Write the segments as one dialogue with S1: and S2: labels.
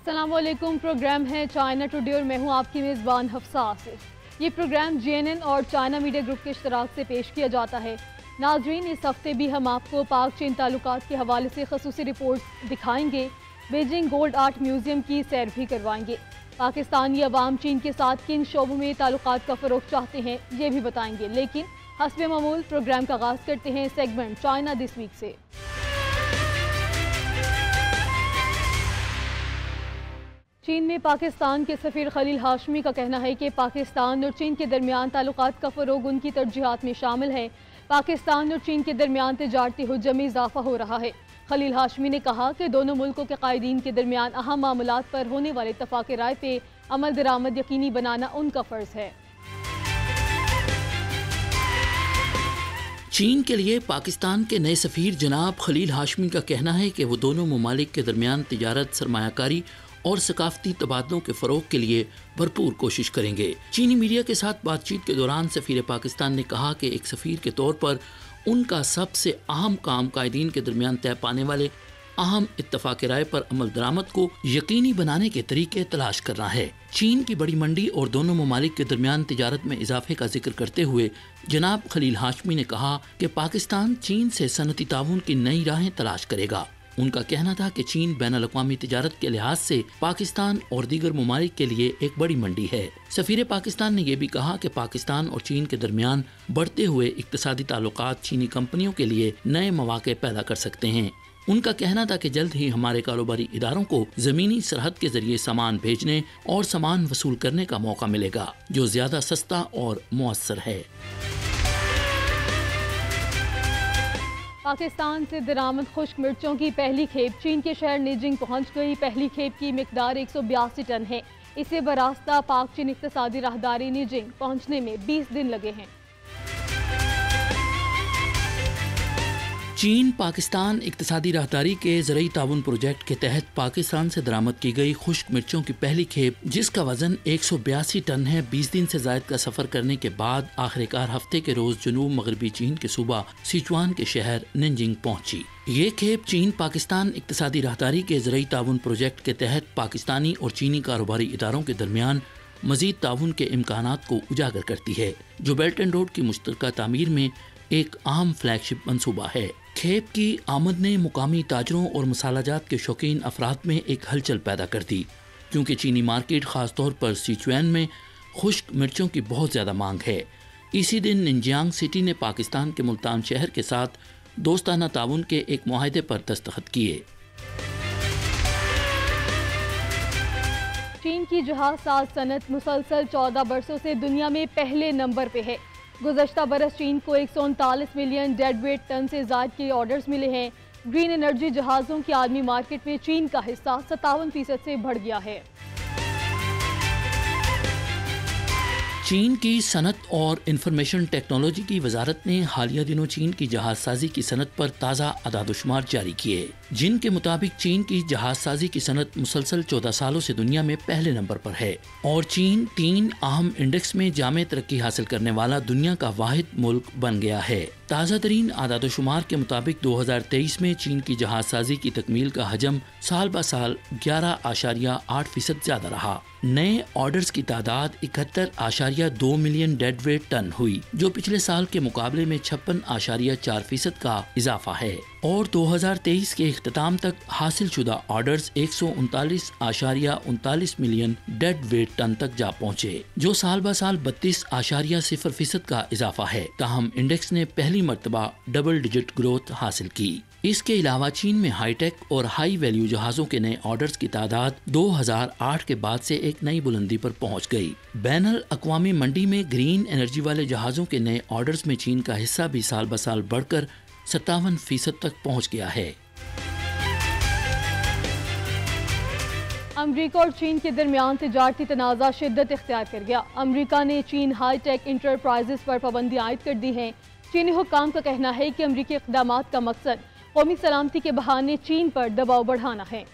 S1: अस्सलामुअलैकुम। प्रोग्राम है China today और मैं हूं आपकी मेज़बान हफ्सा आसिफ। ये प्रोग्राम JNN और चाइना मीडिया ग्रुप के इश्तराक से पेश किया जाता है। नाजरीन, इस हफ्ते भी हम आपको पाक चीन ताल्लुकात के हवाले से खसूसी रिपोर्ट दिखाएंगे। बीजिंग गोल्ड आर्ट म्यूजियम की सैर भी करवाएंगे। पाकिस्तानी अवाम चीन के साथ किन शोबों में ताल्लुकात का फ़रोग चाहते हैं ये भी बताएंगे, लेकिन हस्बे मामूल प्रोग्राम का आगाज़ करते हैं सेगमेंट चाइना दिस वीक से। चीन में पाकिस्तान के सफ़ीर खलील हाशमी का कहना है कि पाकिस्तान और चीन के दरमियान ताल्लुकात का फ़रोग उनकी तरजीहात में शामिल है। पाकिस्तान और चीन के दरमियान तिजारती हुज्जम में इजाफा हो रहा है। खलील हाशमी ने कहा कि दोनों मुल्कों के कायदीन के दरमियान अहम मामलात पर होने वाले इत्तफाक राय पे अमल दरामद यकीनी बनाना उनका फ़र्ज़ है।
S2: चीन के लिए पाकिस्तान के नए सफ़ीर जनाब खलील हाशमी का कहना है कि वो दोनों ममालिक के दरमियान तिजारत, सरमायाकारी और सकाफती तबादलों के फ़रोग के लिए भरपूर कोशिश करेंगे। चीनी मीडिया के साथ बातचीत के दौरान सफ़ीर पाकिस्तान ने कहा कि एक सफ़ीर के तौर पर उनका सबसे अहम काम कायदीन के दरमियान तय पाने वाले अहम इत्तफाक राय पर अमल दरामद को यकीनी बनाने के तरीके तलाश करना है। चीन की बड़ी मंडी और दोनों ममालिक के दरमियान तिजारत में इजाफे का जिक्र करते हुए जनाब खलील हाशमी ने कहा कि पाकिस्तान चीन से सनती ताउन की नई राहें तलाश करेगा। उनका कहना था कि चीन बैनुल-अक़वामी तिजारत के लिहाज से पाकिस्तान और दीगर ममालिक के लिए एक बड़ी मंडी है। सफ़ीर पाकिस्तान ने यह भी कहा कि पाकिस्तान और चीन के दरमियान बढ़ते हुए इक़्तिसादी ताल्लुकात चीनी कंपनियों के लिए नए मौक़े पैदा कर सकते हैं। उनका कहना था कि जल्द ही हमारे कारोबारी इदारों को ज़मीनी सरहद के जरिए सामान भेजने और सामान वसूल करने का मौका मिलेगा, जो ज़्यादा सस्ता और मुअस्सर है।
S1: पाकिस्तान से दरामद खुश्क मिर्चों की पहली खेप चीन के शहर नीजिंग पहुंच गई। पहली खेप की मिकदार 182 टन है। इसे बरास्ता पाक चीन इक़्तिसादी राहदारी नीजिंग पहुंचने में 20 दिन लगे हैं।
S2: चीन पाकिस्तान इक़्तिसादी राहदारी के ज़रई ताउन प्रोजेक्ट के तहत पाकिस्तान से दरामद की गई खुश्क मिर्चों की पहली खेप, जिसका वजन 182 टन है, 20 दिन से ज़ायद का सफ़र करने के बाद आखिरकार हफ्ते के रोज़ जनूब मगरबी चीन के सूबा सिचुआन के शहर निंजिंग पहुंची। ये खेप चीन पाकिस्तान इक़्तिसादी राहदारी के ज़रई ताउन प्रोजेक्ट के तहत पाकिस्तानी और चीनी कारोबारी इदारों के दरमियान मज़ीद ताउन के इम्कानात को उजागर करती है, जो बेल्ट एंड रोड की मुश्तरका तामीर में एक अहम फ्लैगशिप मंसूबा है। खेप की आमद ने मुकामी ताजरों और मसालाजात के शौकीन अफराद में एक हलचल पैदा कर दी, क्योंकि चीनी मार्केट ख़ास तौर पर सिचुआन में खुश्क मिर्चों की बहुत ज़्यादा मांग है। इसी दिन निंजियांग सिटी ने पाकिस्तान के मुल्तान शहर के साथ दोस्ताना ताउन के एक मुआहदे पर दस्तखत किए।
S1: चीन की जहाज साज सनत मुसलसल 14 बरसों से दुनिया में पहले नंबर पे है। गुज़श्ता बरस चीन को 139 मिलियन डेडवेट टन से ज़ायद के ऑर्डर्स मिले हैं। ग्रीन एनर्जी जहाज़ों की आलमी मार्केट में चीन का हिस्सा 57% से बढ़ गया है।
S2: चीन की सनत और इंफॉर्मेशन टेक्नोलॉजी की वजारत ने हालिया दिनों चीन की जहाज साजी की सनत पर ताज़ा अदादुशुमार जारी किए, जिनके मुताबिक चीन की जहाज साजी की सनत मुसलसल 14 सालों से दुनिया में पहले नंबर पर है और चीन 3 अहम इंडेक्स में जामे तरक्की हासिल करने वाला दुनिया का वाहिद मुल्क बन गया है। ताज़ा तरीन आदादुशुमार के मुताबिक 2023 में चीन की जहाज साजी की तकमील का हजम साल ब साल 11.8% ज्यादा रहा। नए ऑर्डर्स की तादाद 71.2 मिलियन डेडवेट टन हुई, जो पिछले साल के मुकाबले में 56.4% का इजाफा है और 2023 के इख्तिताम तक हासिल शुदा ऑर्डर्स 139.39 मिलियन डेडवेट टन तक जा पहुँचे, जो साल ब साल 32.0% का इजाफा है। ताहम इंडेक्स ने पहली मर्तबा डबल डिजिट ग्रोथ हासिल की। इसके अलावा चीन में हाईटेक और हाई वैल्यू जहाज़ों के नए ऑर्डर्स की तादाद 2008 के बाद से एक नई बुलंदी पर पहुंच गई। बैनुल अक़वामी मंडी में ग्रीन एनर्जी वाले जहाज़ों के नए ऑर्डर्स में चीन का हिस्सा भी साल ब साल बढ़कर 57% तक पहुंच गया है।
S1: अमरीका और चीन के दरमियान तिजारती तनाज़ा शिद्दत इख्तियार कर गया। अमरीका ने चीन हाईटेक इंटरप्राइजेस पर पाबंदी आयद कर दी है। चीनी हुक्काम का कहना है कि अमरीकी इक़दामात का मकसद कौमी सलामती के बहाने चीन पर दबाव बढ़ाना है।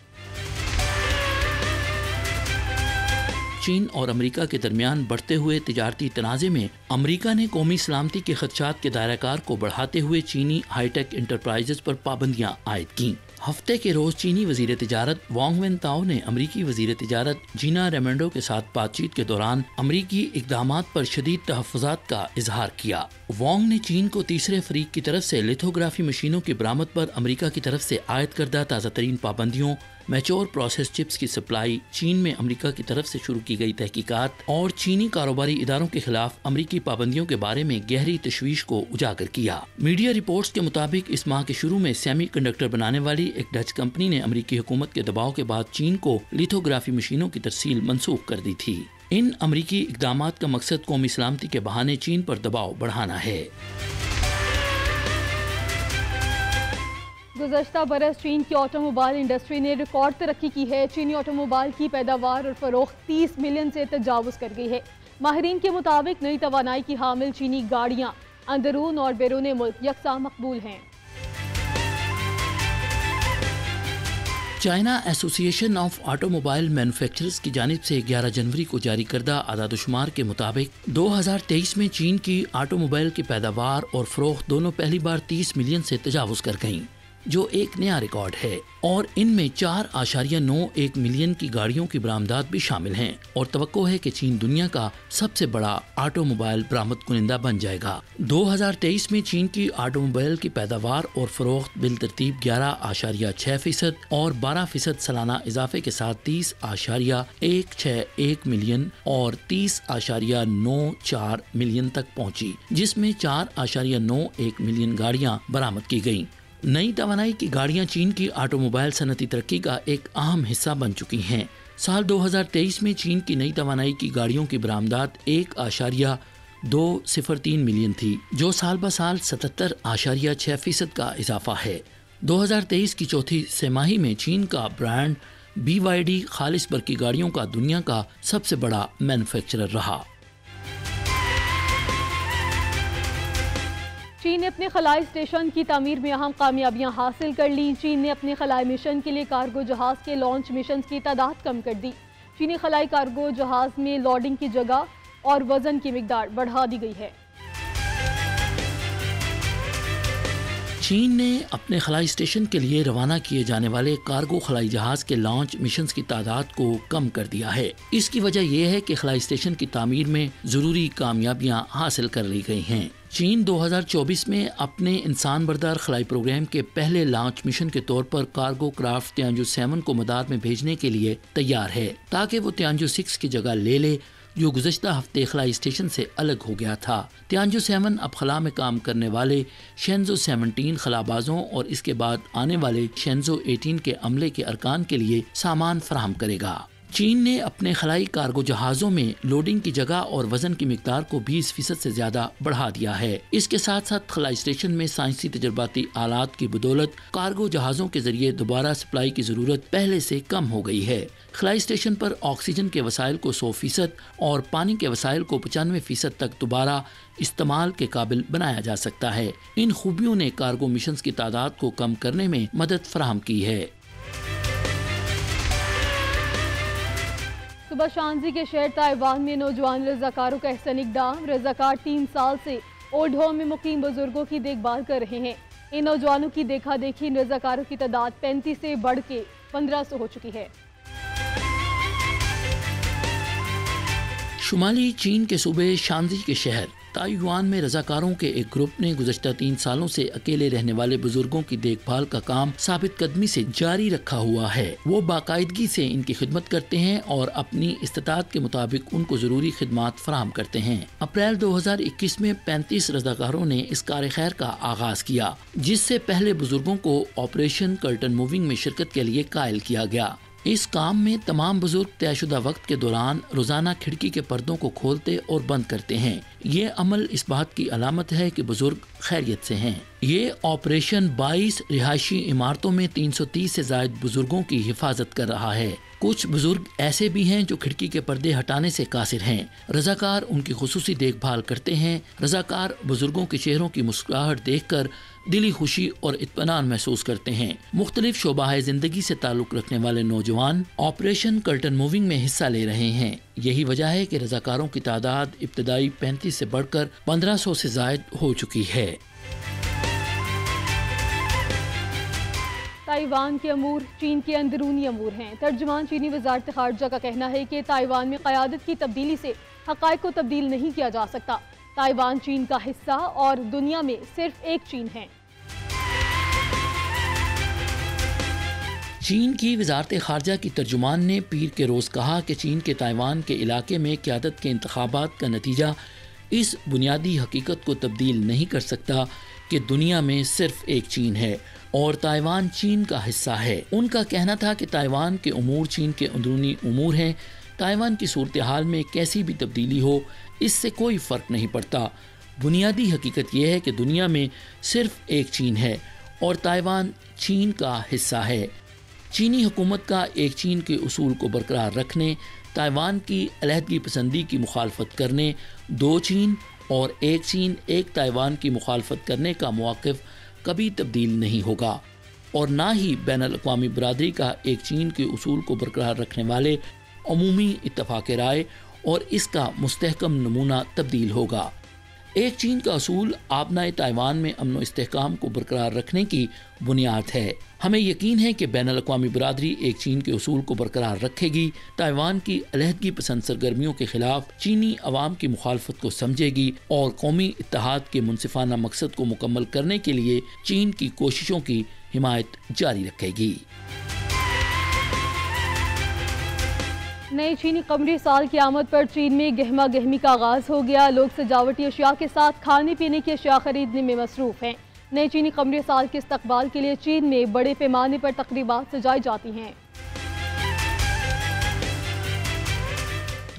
S2: चीन और अमेरिका के दरमियान बढ़ते हुए तिजारती तनाज़े में अमेरिका ने कौमी सलामती के खदशात के दायराकार को बढ़ाते हुए चीनी हाईटेक इंटरप्राइजेस पर पाबंदियां आयद की। हफ्ते के रोज चीनी वजीर तिजारत वांग वेनताओ ने अमरीकी वजीर तिजारत जीना रेमंडो के साथ बातचीत के दौरान अमरीकी इकदामात पर शदीद तहफ़्फ़ुज़ात का इजहार किया। वांग ने चीन को तीसरे फरीक की तरफ से लिथोग्राफी मशीनों की बरामद पर अमरीका की तरफ से आयद करदा ताज़ा तरीन पाबंदियों, मैच्योर प्रोसेस चिप्स की सप्लाई, चीन में अमरीका की तरफ से शुरू की गई तहकीकात और चीनी कारोबारी इदारों के खिलाफ अमरीकी पाबंदियों के बारे में गहरी तशवीश को उजागर किया। मीडिया रिपोर्ट्स के मुताबिक इस माह के शुरू में सेमी कंडक्टर बनाने वाली एक डच कंपनी ने अमरीकी हुकूमत के दबाव के बाद चीन को लिथोग्राफी मशीनों की तरसील मनसूख कर दी थी। इन अमरीकी इकदामात का मकसद कौमी सलामती के बहाने चीन पर दबाव बढ़ाना है।
S1: गुज़श्ता बरस चीन की ऑटोमोबाइल इंडस्ट्री ने रिकॉर्ड तरक्की की है। चीनी ऑटोमोबाइल की पैदावार और फरोख्त 30 मिलियन से तजावुज़ कर गई है। माहिरीन के मुताबिक नई तवानाई की हामिल चीनी गाड़ियाँ अंदरून और बैरून मुल्क यकसा मकबूल हैं।
S2: China association of automobile manufacturers की जानिब से 11 जनवरी को जारी करदा आदादुशुमार के मुताबिक 2023 में चीन की ऑटोमोबाइल की पैदावार और फरोख्त दोनों पहली बार 30 मिलियन से तजावुज़ कर गईं, जो एक नया रिकॉर्ड है। और इनमें 4.91 मिलियन की गाड़ियों की बरामदात भी शामिल हैं और तवक्को है कि चीन दुनिया का सबसे बड़ा ऑटोमोबाइल बरामद कुनिंदा बन जाएगा। 2023 में चीन की ऑटोमोबाइल की पैदावार और फरोख्त बिलतरतीब 11.6% और 12% सालाना इजाफे के साथ 30.161 मिलियन और 30.94 मिलियन तक पहुंची, जिसमें 4.91 मिलियन गाड़ियां बरामद की गयी। नई तवानाई की गाड़ियां चीन की ऑटोमोबाइल सनती तरक्की का एक अहम हिस्सा बन चुकी हैं। साल 2023 में चीन की नई तवानाई की गाड़ियों की बरामदात 1.203 मिलियन थी, जो साल ब साल 77.6% का इजाफा है। 2023 की चौथी तिमाही में चीन का ब्रांड BYD खालिस बर्की गाड़ियों का दुनिया का सबसे बड़ा मैन्युफैक्चरर रहा।
S1: चीन ने अपने खलाई स्टेशन की तामीर में अहम कामयाबियां हासिल कर ली। चीन ने अपने खलाई मिशन के लिए कार्गो जहाज के लॉन्च मिशन की तादाद कम कर दी। चीनी खलाई कार्गो जहाज में लोडिंग की जगह और वजन की मिकदार बढ़ा दी गई है।
S2: चीन ने अपने खलाई स्टेशन के लिए रवाना किए जाने वाले कार्गो खलाई जहाज के लॉन्च मिशन की तादाद को कम कर दिया है। इसकी वजह यह है कि खलाई स्टेशन की तामीर में जरूरी कामयाबियां हासिल कर ली गई हैं। चीन 2024 में अपने इंसान बरदार खलाई प्रोग्राम के पहले लॉन्च मिशन के तौर पर कार्गो क्राफ्ट तियानजू 7 को मदार में भेजने के लिए तैयार है, ताकि वो तियानजू 6 की जगह ले ले, जो गुज़श्ता हफ्ते खलाई स्टेशन से अलग हो गया था। तियानजू 7 अब खला में काम करने वाले शेंजो 17 खलाबाजों और इसके बाद आने वाले शेंजो 18 के अमले के अरकान के लिए सामान फराहम करेगा। चीन ने अपने खलाई कार्गो जहाज़ों में लोडिंग की जगह और वजन की मिकदार को 20% से ज्यादा बढ़ा दिया है। इसके साथ साथ खलाई स्टेशन में साइंसी तजर्बाती आलात की बदौलत कार्गो जहाज़ों के जरिए दोबारा सप्लाई की जरूरत पहले से कम हो गई है। खलाई स्टेशन पर ऑक्सीजन के वसाइल को 100% और पानी के वसाइल को 95% तक दोबारा इस्तेमाल के काबिल बनाया जा सकता है। इन खूबियों ने कार्गो मिशन की तादाद को कम करने में मदद फराहम की है।
S1: सुबह शांजी के शहर ताइवान में नौजवान रजाकारों का एहसन इक़दाम। रजाकार 3 साल से ओल्ड होम में मुकीम बुजुर्गों की देखभाल कर रहे हैं। इन नौजवानों की देखा देखी इन रजाकारों की तादाद 35 से बढ़ के 1500 हो चुकी है।
S2: शुमाली चीन के सूबे शांजी के शहर ताइवान में रजाकारों के एक ग्रुप ने गुज़श्ता 3 सालों से अकेले रहने वाले बुजुर्गों की देखभाल का काम साबित कदमी से जारी रखा हुआ है। वो बाकायदगी से इनकी खिदमत करते हैं और अपनी इस्तिताअत के मुताबिक उनको जरूरी खिदमात फराहम करते हैं। अप्रैल 2021 में 35 रजाकारों ने इस कार खैर का आगाज किया, जिससे पहले बुजुर्गों को ऑपरेशन कर्टन मूविंग में शिरकत के लिए कायल किया गया। इस काम में तमाम बुजुर्ग तयशुदा वक्त के दौरान रोजाना खिड़की के पर्दों को खोलते और बंद करते हैं। ये अमल इस बात की अलामत है कि बुजुर्ग खैरियत से हैं। ये ऑपरेशन 22 रिहायशी इमारतों में 330 से ज्यादा बुजुर्गों की हिफाजत कर रहा है। कुछ बुजुर्ग ऐसे भी हैं जो खिड़की के पर्दे हटाने से कासिर हैं। रजाकार उनकी खुसूसी देखभाल करते हैं। रजाकार बुजुर्गों के चेहरों की मुस्कुराहट देखकर दिली खुशी और इत्मीनान महसूस करते हैं। मुख्तलिफ शोबाए जिंदगी से ताल्लुक रखने वाले नौजवान ऑपरेशन कर्टन मूविंग में हिस्सा ले रहे हैं। यही वजह है कि रजाकारों की तादाद इब्तदाई 35 से बढ़कर 1500 से ज्यादा हो चुकी है।
S1: ताइवान के अमूर चीन के अंदरूनी अमूर हैं। तर्जुमान चीनी वजारत खारजा का कहना है कि ताइवान में क़यादत की तब्दीली से हक़ाइक़ को तब्दील नहीं किया जा सकता। ताइवान चीन का हिस्सा और दुनिया में सिर्फ एक चीन है।
S2: चीन की वजारत खारजा की तर्जुमान ने पीर के रोज़ कहा कि चीन के ताइवान के इलाके में क़यादत के इंतखाबात का नतीजा इस बुनियादी हकीकत को तब्दील नहीं कर सकता कि दुनिया में सिर्फ एक चीन है और ताइवान चीन का हिस्सा है। उनका कहना था कि ताइवान के उमूर चीन के अंदरूनी उमूर हैं। ताइवान की सूरत हाल में कैसी भी तब्दीली हो, इससे कोई फ़र्क नहीं पड़ता। बुनियादी हकीकत यह है कि दुनिया में सिर्फ एक चीन है और ताइवान चीन का हिस्सा है। चीनी हुकूमत का एक चीन के उसूल को बरकरार रखने, ताइवान की अलहदगी पसंदी की मुखालफत करने, दो चीन और एक चीन एक ताइवान की मुखालफत करने का मौक़िफ़ कभी तब्दील नहीं होगा और ना ही बैनुल अक़वामी बरादरी का एक चीन के उसूल को बरकरार रखने वाले अमूमी इत्तफ़ाक़ राय और इसका मुस्तहकम नमूना तब्दील होगा। एक चीन का असूल आबनाए ताइवान में अमन व इस्तेहकाम को बरकरार रखने की बुनियाद है। हमें यकीन है कि बैनुल अक़वामी बरादरी एक चीन के उसूल को बरकरार रखेगी, ताइवान की अलहदगी पसंद सरगर्मियों के खिलाफ चीनी अवाम की मुखालफत को समझेगी और कौमी इत्तेहाद के मुनसिफाना मकसद को मुकम्मल करने के लिए चीन की कोशिशों की हिमायत जारी रखेगी।
S1: नए चीनी कमरी साल की आमद पर चीन में गहमा गहमी का आगाज़ हो गया। लोग सजावटी अशिया के साथ खाने पीने की अशिया खरीदने में मसरूफ़ हैं। नए चीनी कमरी साल के इस्तकबाल के लिए चीन में बड़े पैमाने पर तकरीबात सजाई जाती हैं।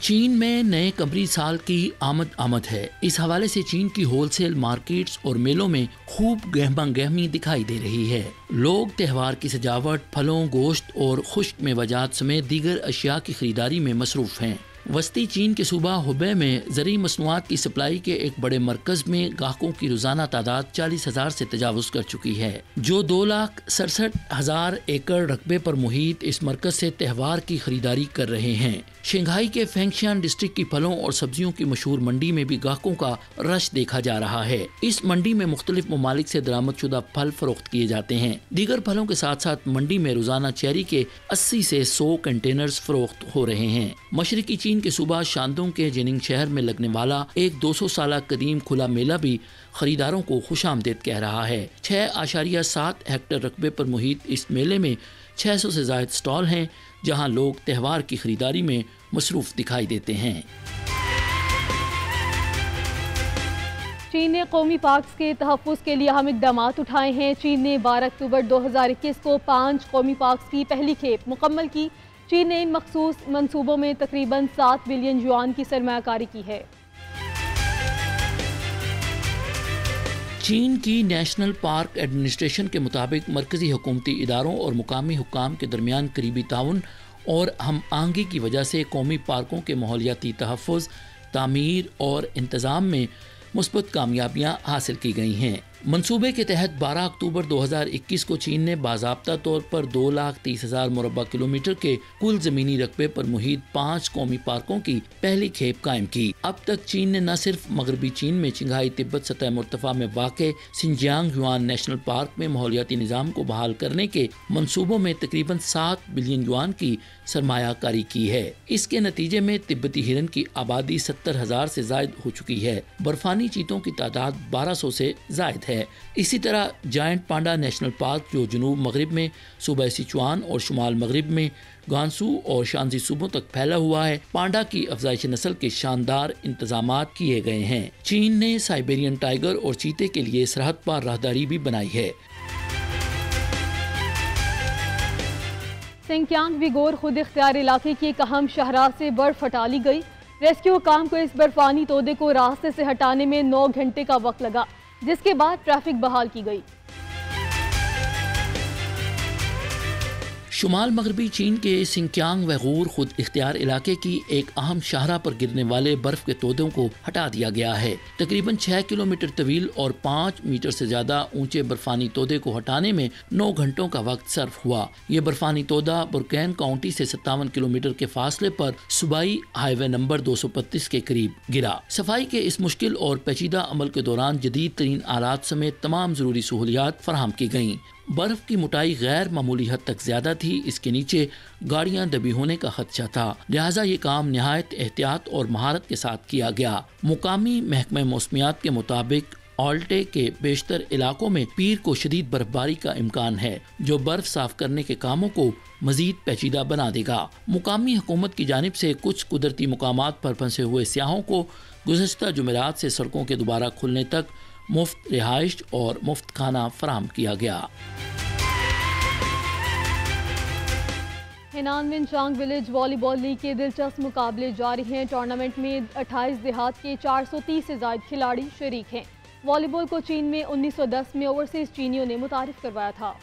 S2: चीन में नए कमरी साल की आमद है। इस हवाले से चीन की होलसेल मार्केट्स और मेलों में खूब गहमा गहमी दिखाई दे रही है। लोग त्यौहार की सजावट, फलों, गोश्त और खुश्क मेवाजात समेत दीगर अशिया की खरीदारी में मसरूफ़ हैं। वस्ती चीन के सूबा हुबे में ज़रूरी मसनूआत की सप्लाई के एक बड़े मरकज़ में गाहकों की रोज़ाना तादाद 40,000 से तजावुज़ कर चुकी है, जो 2,67,000 एकड़ रकबे पर मुहित इस मरकज़ से त्यौहार की खरीदारी कर रहे हैं। शंघाई के फेंगशियान डिस्ट्रिक्ट की फलों और सब्जियों की मशहूर मंडी में भी गाहकों का रश देखा जा रहा है। इस मंडी में मुख्तलिफ ममालिक से दरामद शुदा फल फरोख्त किए जाते हैं। दीगर फलों के साथ साथ मंडी में रोजाना चेरी के 80 से 100 कंटेनर्स फरोख्त हो रहे हैं। मशरकी चीन के सूबा शांदोंग के जिनिंग शहर में लगने वाला एक 200 साल कदीम खुला मेला भी खरीदारों को खुशामदीद कह रहा है। 6.7 हेक्टेयर रकबे पर मुहित इस मेले में 600 से ज़ायद स्टॉल हैं, जहां लोग त्यौहार की खरीदारी में मसरूफ़ दिखाई देते हैं।
S1: चीन ने कौमी पार्क्स के तहफ़्फ़ुज़ के लिए अहम इक़दामात उठाए हैं। चीन ने 12 अक्टूबर 2021 को 5 कौमी पार्क्स की पहली खेप मुकम्मल की। चीन ने इन मखसूस मंसूबों में तकरीबन 7 बिलियन युआन की सरमायाकारी की है।
S2: चीन की नेशनल पार्क एडमिनिस्ट्रेशन के मुताबिक मरकज़ी हुकूमती इदारों और मुकामी हुक्काम के दरमियान करीबी ताउन और हम आहंगी की वजह से कौमी पार्कों के माहौलियाती तहफ़्फ़ुज़, तामीर और इंतज़ाम में मुस्बत कामयाबियाँ हासिल की गई हैं। मंसूबे के तहत 12 अक्टूबर 2021 को चीन ने बाज़ाब्ता तौर पर 2,30,000 मुरब्बा किलोमीटर के कुल ज़मीनी रकबे पर मुहित 5 कौमी पार्कों की पहली खेप कायम की। अब तक चीन ने न सिर्फ मगरबी चीन में चिंगाई तिब्बत सतह मुर्तफा में वाक़े सिंजियांग युआन नेशनल पार्क में माहौलियाती निज़ाम को बहाल करने के मंसूबों में तकरीबन 7 बिलियन युआन की सरमायाकारी की है। इसके नतीजे में तिब्बती हिरन की आबादी 70,000 से ज़ायद हो चुकी है। बर्फानी चीतों की तादाद 1200 से ज़ायद है। इसी तरह जायंट पांडा नेशनल पार्क, जो जनूब मगरिब में सूबा सिचुआन और शुमाल मगरिब में गांसू और शांजी सूबों तक फैला हुआ है, पांडा की अफजाइश नस्ल के शानदार इंतजामात किए गए हैं। चीन ने साइबेरियन टाइगर और चीते के लिए सरहद पार राहदारी भी बनाई है।
S1: सिंकियांग विगोर खुद इख्तियार इलाके की एक अहम शाहराह से बर्फ हटा ली गई। रेस्क्यू काम को इस बर्फानी तोदे को रास्ते से हटाने में 9 घंटे का वक्त लगा, जिसके बाद ट्रैफिक बहाल की गई।
S2: शुमाल मगरबी चीन के सिंकियांग वैगूर खुद इख्तियार इलाके की एक अहम शाहरा पर गिरने वाले बर्फ के तोदों को हटा दिया गया है। तकरीबन 6 किलोमीटर तवील और 5 मीटर से ज्यादा ऊंचे बर्फानी तोदे को हटाने में 9 घंटों का वक्त सर्फ हुआ। ये बर्फानी तोदा बुरकैन काउंटी से 57 किलोमीटर के फासले पर सूबाई हाईवे नंबर 235 के करीब गिरा। सफाई के इस मुश्किल और पेचीदा अमल के दौरान जदीद तरीन आलात समेत तमाम जरूरी सहूलियात फराहम की गयी। बर्फ की मोटाई गैर मामूली हद तक ज्यादा थी। इसके नीचे गाड़ियां दबी होने का खदशा था, लिहाजा ये काम निहायत एहतियात और महारत के साथ किया गया। मुकामी महकमा मौसमियात के मुताबिक ऑल्टे के बेशतर इलाकों में पीर को शदीद बर्फबारी का इम्कान है, जो बर्फ साफ करने के कामों को मजीद पेचीदा बना देगा। मुकामी हुकूमत की जानिब से कुछ कुदरती मुकामात पर फंसे हुए सियाहों को गुज़श्ता जुमेरात से सड़कों के दोबारा खुलने तक मुफ्त रिहाइश और मुफ्त खाना फराहम किया गया।
S1: हेनान विंचांग विलेज वॉलीबॉल लीग के दिलचस्प मुकाबले जारी हैं। टूर्नामेंट में 28 देहात के 430 से ज्यादा खिलाड़ी शरीक हैं। वॉलीबॉल को चीन में 1910 में ओवरसीज चीनियों ने मुतारिफ करवाया था।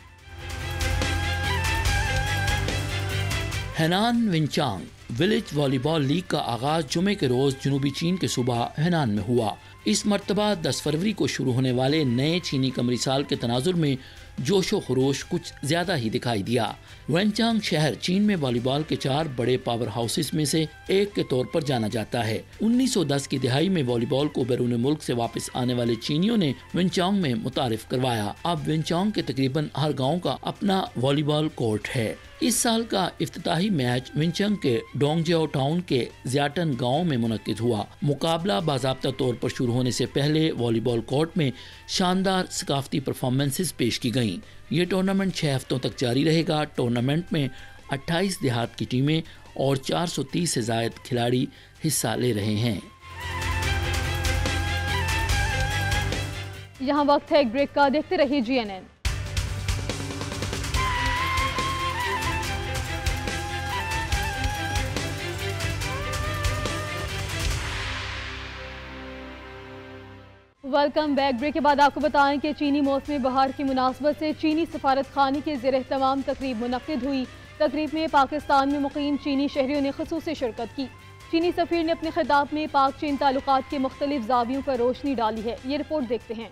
S2: हेनान विंचांग विलेज वॉलीबॉल लीग का आगाज जुमे के रोज जनूबी चीन के सूबा हेनान में हुआ। इस मरतबा 10 फरवरी को शुरू होने वाले नए चीनी कमरी साल के तनाजुर में जोशो खरोश कुछ ज्यादा ही दिखाई दिया। वेंचांग शहर चीन में वॉलीबॉल के 4 बड़े पावर हाउसेस में से एक के तौर पर जाना जाता है। 1910 की दिहाई में वॉलीबॉल को बैरून मुल्क से वापस आने वाले चीनियों ने वेंचांग में मुतारिफ करवाया। अब वेंचांग के तकरीबन हर गांव का अपना वॉलीबॉल कोर्ट है। इस साल का इफ्तिताही मैच विंचंग के डोंगजियाओ टाउन के ज़्याटन गांव में मुनक्किद हुआ। मुकाबला बाज़ाब्ता तौर पर शुरू होने से पहले वॉलीबॉल कोर्ट में शानदार सकाफती परफॉर्मेंसेस पेश की गईं। ये टूर्नामेंट 6 हफ्तों तक जारी रहेगा। टूर्नामेंट में 28 देहात की टीमें और 430 से ज़ायद खिलाड़ी हिस्सा ले रहे हैं।
S1: यहाँ वक्त है एक ब्रेक का, देखते रहिए GNN। Welcome back. ब्रेक के बाद आपको बताएं कि चीनी मौसम बहार की मुनासबत से चीनी सफारत खाने के ज़ेर एहतमाम तकरीब मुनक्किद हुई। तकरीब में पाकिस्तान में मुकीम चीनी शहरियों ने खुसूसी शिरकत की। चीनी सफीर ने अपने खिताब में पाक चीन ताल्लुकात के मुख्तलिफ ज़ावियों पर रोशनी डाली है। ये रिपोर्ट देखते हैं।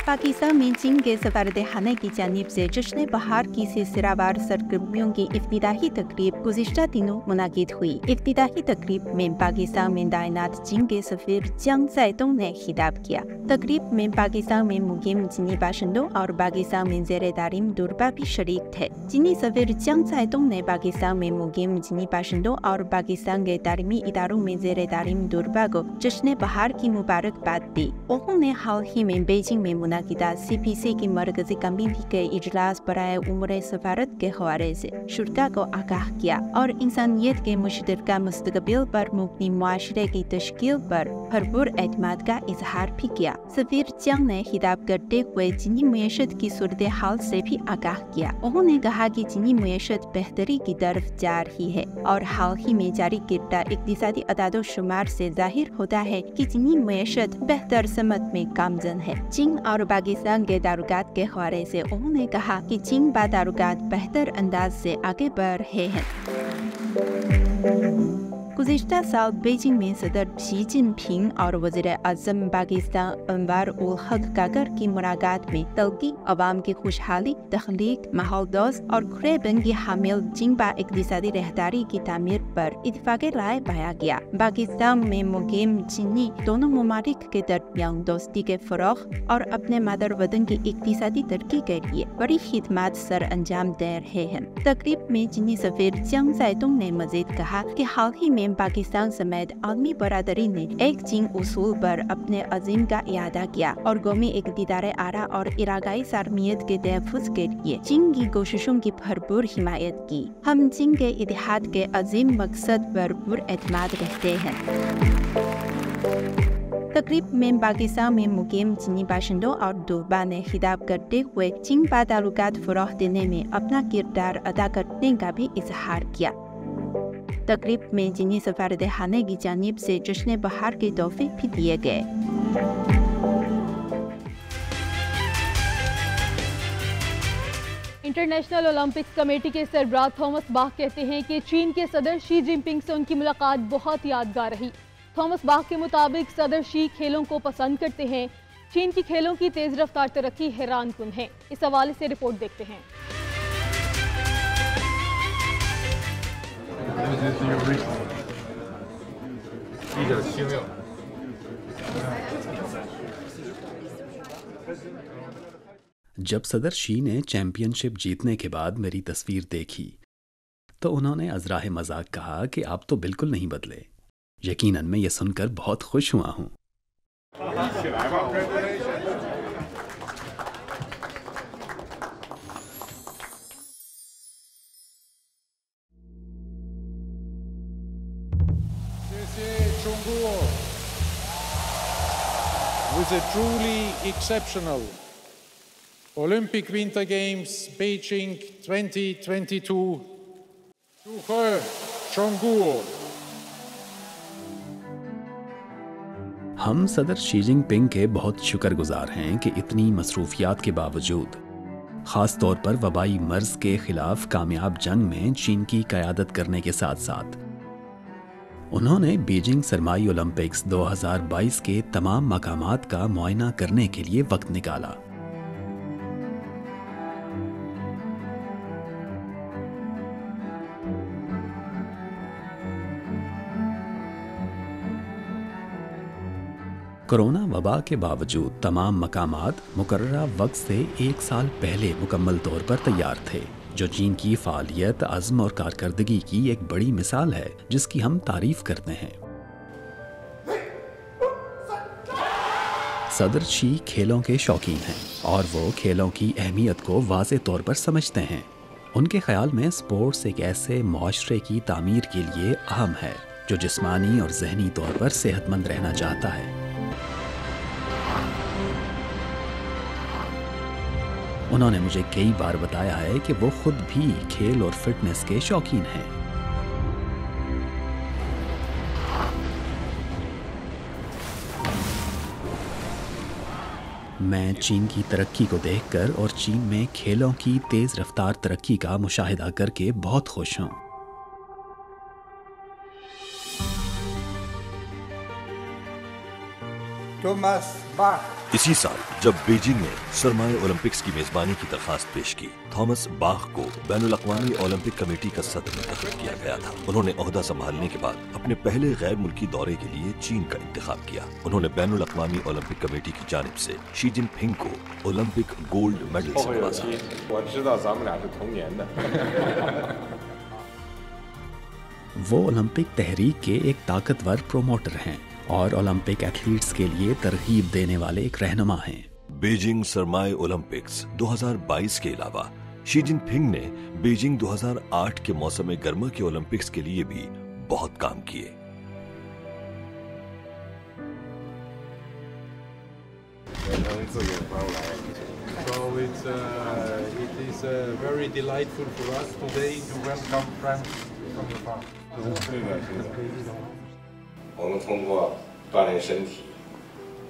S3: पाकिस्तान में चीन के सफारतखाने की जानिब से जश्न बहार की सिलसिलावार सरगर्मियों की इफ्तिताही तकरीब गुज़िश्ता दिनों मुनाकिद हुई। इफ्तिताही तकरीब में पाकिस्तान में तैनात चीन के सफीर जियांग ज़ाइदोंग ने खिताब किया। तकरीब में पाकिस्तान में मुकीम चीनी बाशिंदों और पाकिस्तान में ज़ेर तालीम दुर्बा भी शरीक थे। चीनी सफीर जियांग ज़ाइदोंग ने पाकिस्तान में मुकीम चीनी बाशिंदों और पाकिस्तान के तालीमी इदारों में ज़ेर तालीम दुर्बा को जश्न बहार की मुबारकबाद दी। उन्होंने हाल ही में बीजिंग में CPC की मरकजी कमेटी के इजलास बराए उम्र सफारत के हवाले से शुरा को आगाह किया और इंसानियत के मुश्तरका मुस्तकबिल पर मुबनी मुआशरे की तश्कील पर भरपूर एतमाद का इजहार भी किया। सफीर जियांग ने खिताब करते हुए चीनी मईशत की सूरत हाल से भी आगाह किया। उन्होंने कहा कि चीनी मईशत बेहतरी की तरफ जा रही है और हाल ही में जारी किया इक़्तिसादी अदाद शुमार से जाहिर होता है कि चीनी मईशत बेहतर समत में गामजन है। चीन और पाकिस्तान के ताल्लुकात के हवाले से उन्होंने कहा कि चीन बा ताल्लुकात बेहतर अंदाज से आगे बढ़ रहे हैं। गुज़िश्ता साल बीजिंग में सदर शी जिनपिंग और वज़ीर आज़म पाकिस्तान अनवर उल हक काकर की मुलाकात में तल्की अवाम की खुशहाली, तख्लीक, माहौल दोस्त और खुरेबन की हामिल चीन बा इक़्तिसादी रहदारी की तामीर पर इत्तेफ़ाक़ राय पाया गया। पाकिस्तान में मुकीम चीनी दोनों ममालिक के दरमियान दोस्ती के फ़रोग़ और अपने मादर वतन की इक़्तिसादी तरक्की के लिए बड़ी खिदमत सर अंजाम दे रहे हैं। तकरीब में चीनी सफीर जियांग ज़ाइदोंग ने मज़ीद कहा कि हाल ही में पाकिस्तान समेत आलमी बरादरी ने एक चीन उसूल पर अपने अज़ीम का इयादा किया और कौमी इक़्तिदार आरा और इलाकाई सार्मियत के तहफ़्फ़ुज़ के लिए चीन की कोशिशों की भरपूर हिमायत की। हम चीन के इत्तेहाद के अज़ीम मकसद पर पुरएतमाद रहते हैं। तकरीब में पाकिस्तान में मुकीम चीनी बाशिंदों और दुर्बा ने खिताब करते हुए चीन बा ताल्लुकात फ़रोग़ देने में अपना किरदार अदा करने का भी इजहार किया। तकरीब में चीनी सफारतखाने की जानिब से जश्न बहार के तोहफे भी दिए गए।
S1: इंटरनेशनल ओलंपिक्स कमेटी के सरबराह थॉमस बाख कहते हैं कि चीन के सदर शी जिनपिंग से उनकी मुलाकात बहुत यादगार रही। थॉमस बाख के मुताबिक सदर शी खेलों को पसंद करते हैं। चीन की खेलों की तेज रफ्तार तरक्की हैरान कुन है। इस हवाले से रिपोर्ट देखते हैं।
S4: जब सदर शी ने चैंपियनशिप जीतने के बाद मेरी तस्वीर देखी तो उन्होंने अज़राह मजाक कहा कि आप तो बिल्कुल नहीं बदले। यकीनन मैं ये सुनकर बहुत खुश हुआ हूँ।
S5: With a truly exceptional Olympic Winter Games Beijing 2022, Zhuhe Chongguo।
S4: हम सदर शी जिनपिंग के बहुत शुक्रगुजार हैं कि इतनी मसरूफियात के बावजूद, ख़ास तौर पर वबाई मर्ज के खिलाफ कामयाब जंग में चीन की क़यादत करने के साथ साथ उन्होंने बीजिंग सरमाई ओलंपिक्स 2022 के तमाम मकामात का मुआयना करने के लिए वक्त निकाला। कोरोना वबा के बावजूद तमाम मकामात मुकर्ररा वक्त से 1 साल पहले मुकम्मल तौर पर तैयार थे, जो चीन की फ़ालियत, अज़्म और कारकर्दगी की एक बड़ी मिसाल है जिसकी हम तारीफ करते हैं। सदर शी खेलों के शौकीन हैं और वो खेलों की अहमियत को वाज़े तौर पर समझते हैं। उनके ख्याल में स्पोर्ट्स एक ऐसे मुआशरे की तामीर के लिए अहम है जो जिस्मानी और ज़हनी तौर पर सेहतमंद रहना चाहता है। उन्होंने मुझे कई बार बताया है कि वो खुद भी खेल और फिटनेस के शौकीन हैं। मैं चीन की तरक्की को देखकर और चीन में खेलों की तेज रफ्तार तरक्की का मुशाहिदा करके बहुत खुश हूं।
S6: थॉमस बाख।
S7: इसी साल जब बीजिंग ने सरमाए ओलंपिक्स की मेजबानी की दरखास्त पेश की, थॉमस बाख को बैनुल अक़वामी ओलंपिक कमेटी का सदर मुंतखब किया गया था। उन्होंने ओहदा संभालने के बाद अपने पहले गैर मुल्की दौरे के लिए चीन का इंतखाब किया। उन्होंने बैनुल अक़वामी ओलंपिक कमेटी की जानिब से शी जिनपिंग को ओलंपिक गोल्ड मेडल से नवाजा। वो ओलंपिक तहरीक के एक ताकतवर प्रोमोटर हैं और ओलंपिक एथलीट्स के लिए तरगीब देने वाले एक रहनुमा हैं। बीजिंग सरमाए ओलंपिक्स 2022 के अलावा शी जिनपिंग ने बीजिंग 2008 के मौसम गर्मा के ओलंपिक्स के लिए भी बहुत काम किए।
S5: It is very delightful for us today to welcome friends from the farm.
S8: 我们通过锻炼身体，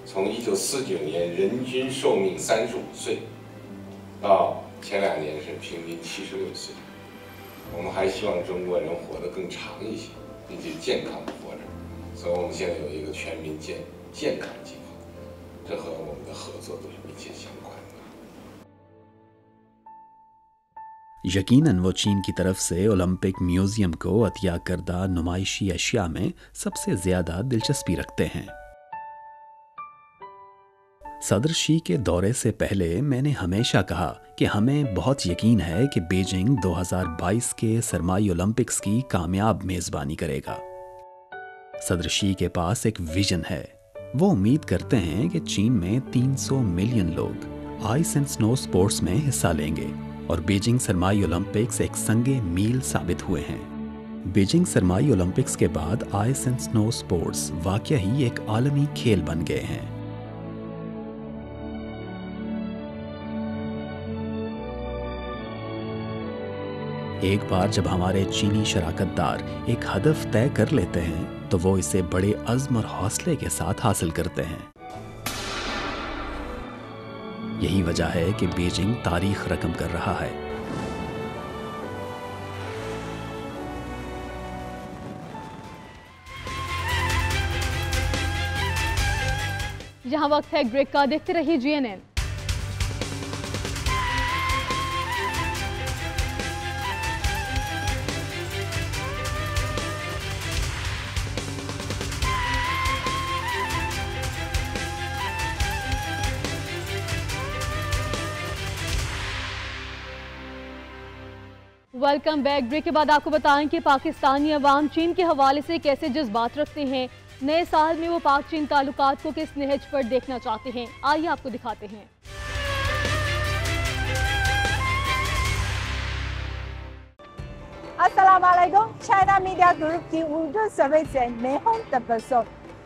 S8: 从1949年人均寿命35岁，到前2年是平均76岁。我们还希望中国人活得更长一些，并且健康的活着。所以我们现在有一个全民健康计划，这和我们的合作都是密切相关的。
S4: यकीनन वो चीन की तरफ से ओलंपिक म्यूजियम को अतिया करदा नुमाइशी अशिया में सबसे ज्यादा दिलचस्पी रखते हैं। सदर शी के दौरे से पहले मैंने हमेशा कहा कि हमें बहुत यकीन है कि बीजिंग 2022 के सरमाई ओलंपिक्स की कामयाब मेजबानी करेगा। सदर शी के पास एक विजन है। वो उम्मीद करते हैं कि चीन में 300 मिलियन लोग आइस एंड स्नो स्पोर्ट्स में हिस्सा लेंगे और बीजिंग सरमाई ओलंपिक्स एक संगे मील साबित हुए हैं। बीजिंग सरमाई ओलंपिक्स के बाद आइस एंड स्नो स्पोर्ट्स वाकई ही एक आलमी खेल बन गए हैं। एक बार जब हमारे चीनी शराकतदार एक हदफ तय कर लेते हैं तो वो इसे बड़े अज़्म और हौसले के साथ हासिल करते हैं। यही वजह है कि बीजिंग तारीख रकम कर रहा है।
S1: यहाँ वक्त है ब्रेक का, देखते रहिए GNN। Welcome back. ब्रेक के बाद आपको बताएं कि पाकिस्तानी अवाम चीन के हवाले से कैसे जज्बात रखते हैं। नए साल में वो पाक चीन ताल्लुकात को किस नहज पर देखना चाहते हैं, आइए आपको दिखाते हैं।
S9: अस्सलाम वालेकुम। चाइना मीडिया ग्रुप की उर्दू सर्विस से मैं हूं तबस्सुम।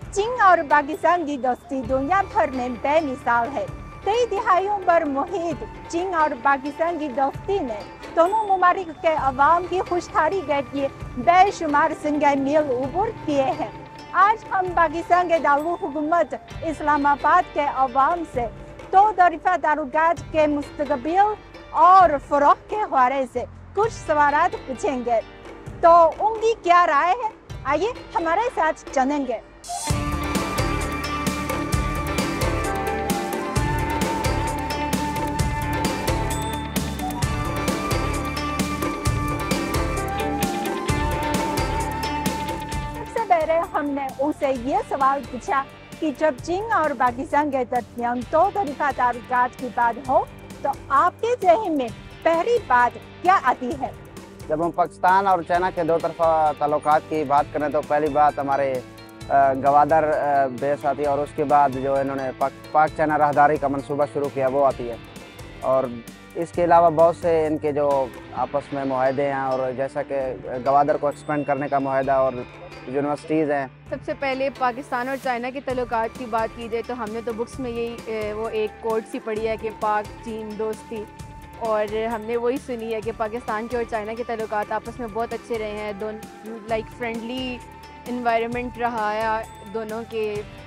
S9: चीन और पाकिस्तान की दोस्ती दुनिया भर में बेमिसाल है। कई दिहाइयों पर मुहित चीन और पाकिस्तान की दोस्ती ने दोनों ममालिक के अवाम की खुशहाली के लिए बेशुमार संगे मील उबूर किए हैं। आज हम पाकिस्तान के दारुल हुकूमत इस्लामाबाद के अवाम से दो तरफा ताल्लुकात के मुस्तकबिल और फरोग के हवाले से कुछ सवालात पूछेंगे, तो उनकी क्या राय है, आइए हमारे साथ जानेंगे। सबसे पहले हमने उनसे ये सवाल पूछा कि जब चीन और पाकिस्तान के दरमियान दो तरफा ताल्लुकात की बात हो तो आपके जहन में पहली बात क्या आती है?
S10: जब हम पाकिस्तान और चाइना के दो तरफा ताल्लुकात की बात करें तो पहली बात हमारे गवादर बेस आती है, और उसके बाद जो इन्होंने पाक चाइना राहदारी का मंसूबा शुरू किया वो आती है। और इसके अलावा बहुत से इनके जो आपस में मुआहदे हैं, और जैसा कि गवादर को एक्सपेंड करने का मुआहदा और यूनिवर्सिटीज़ हैं।
S11: सबसे पहले पाकिस्तान और चाइना के ताल्लुकात की बात की जाए तो हमने तो बुक्स में यही वो एक कोट सी पढ़ी है कि पाक चीन दोस्ती, और हमने वही सुनी है कि पाकिस्तान के और चाइना के ताल्लुकात आपस में बहुत अच्छे रहे हैं। दोनों लाइक फ्रेंडली इन्वायरमेंट रहा है दोनों के,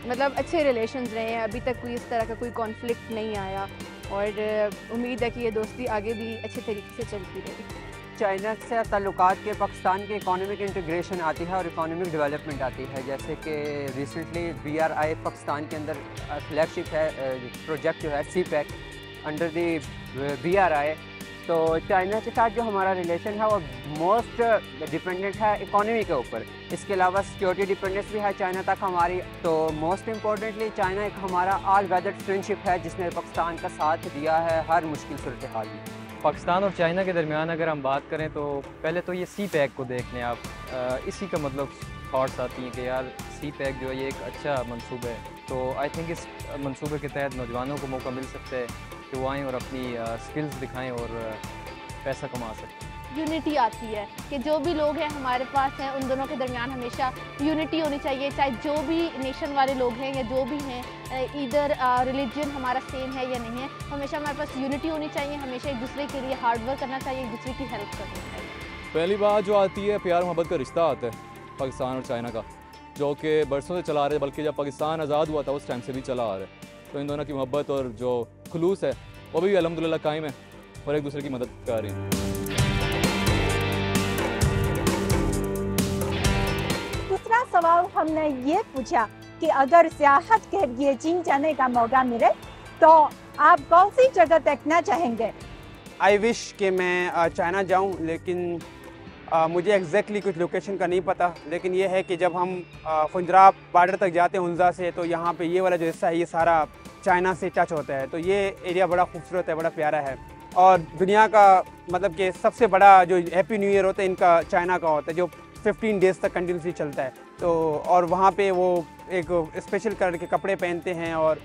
S11: मतलब अच्छे रिलेशंस रहे हैं। अभी तक कोई इस तरह का कोई कॉन्फ्लिक्ट नहीं आया, और उम्मीद है कि ये दोस्ती आगे भी अच्छे तरीके से चलती रहेगी।
S12: चाइना से ताल्लुकात के पाकिस्तान के इकोनॉमिक इंटीग्रेशन आती है और इकोनॉमिक डेवलपमेंट आती है। जैसे कि रिसेंटली BRI पाकिस्तान के अंदर फ्लैगशिप है प्रोजेक्ट जो है CPEC अंडर दी BRI। तो चाइना के साथ जो हमारा रिलेशन है वो मोस्ट डिपेंडेंट है इकोनॉमी के ऊपर। इसके अलावा सिक्योरिटी डिपेंडेंस भी है चाइना तक हमारी। तो मोस्ट इम्पॉर्टेंटली चाइना एक हमारा ऑल वेदर फ्रेंडशिप है जिसने पाकिस्तान का साथ दिया है हर मुश्किल सूरत हाल में।
S13: पाकिस्तान और चाइना के दरमियान अगर हम बात करें तो पहले तो ये CPEC को देख लें आप, इसी का मतलब थॉट्स आती हैं कि यार CPEC जो है ये एक अच्छा मंसूबा है। तो आई थिंक इस मंसूबे के तहत नौजवानों को मौका मिल सकता है कि वो आएँ और अपनी स्किल्स दिखाएं और पैसा कमा सकते हैं।
S11: यूनिटी आती है कि जो भी लोग हैं हमारे पास हैं उन दोनों के दरमियान हमेशा यूनिटी होनी चाहिए, चाहे जो भी नेशन वाले लोग हैं या जो भी हैं, इधर रिलीजन हमारा सेम है या नहीं है, हमेशा हमारे पास यूनिटी होनी चाहिए। हमेशा एक दूसरे के लिए हार्ड वर्क करना चाहिए, एक दूसरे की हेल्प करनी चाहिए।
S14: पहली बात जो आती है प्यार मोहब्बत का रिश्ता आता है पाकिस्तान और चाइना का, जो कि बरसों से चला आ रहा है, बल्कि जब पाकिस्तान आज़ाद हुआ था उस टाइम से भी चला आ रहा है। तो इन दोनों की मोहब्बत और जो खुलूस है वो भी अल्हम्दुलिल्लाह कायम है और एक दूसरे की मदद कर रहे हैं।
S9: दूसरा सवाल हमने ये पूछा कि अगर सियाहत के लिए चीन जाने का मौका मिले तो आप कौन सी जगह देखना चाहेंगे?
S12: आई विश कि मैं चाइना जाऊं, लेकिन मुझे एग्जैक्टली कुछ लोकेशन का नहीं पता। लेकिन ये है कि जब हम फुंजराब बॉर्डर तक जाते हैं उन्जा से, तो यहाँ पे ये वाला जो हिस्सा है ये सारा चाइना से टच होता है। तो ये एरिया बड़ा खूबसूरत है, बड़ा प्यारा है। और दुनिया का मतलब कि सबसे बड़ा जो हैप्पी न्यू ईयर होता है इनका चाइना का होता है, जो 15 डेज़ तक कंटिन्यूसली चलता है। तो और वहाँ पे वो एक स्पेशल कलर के कपड़े पहनते हैं और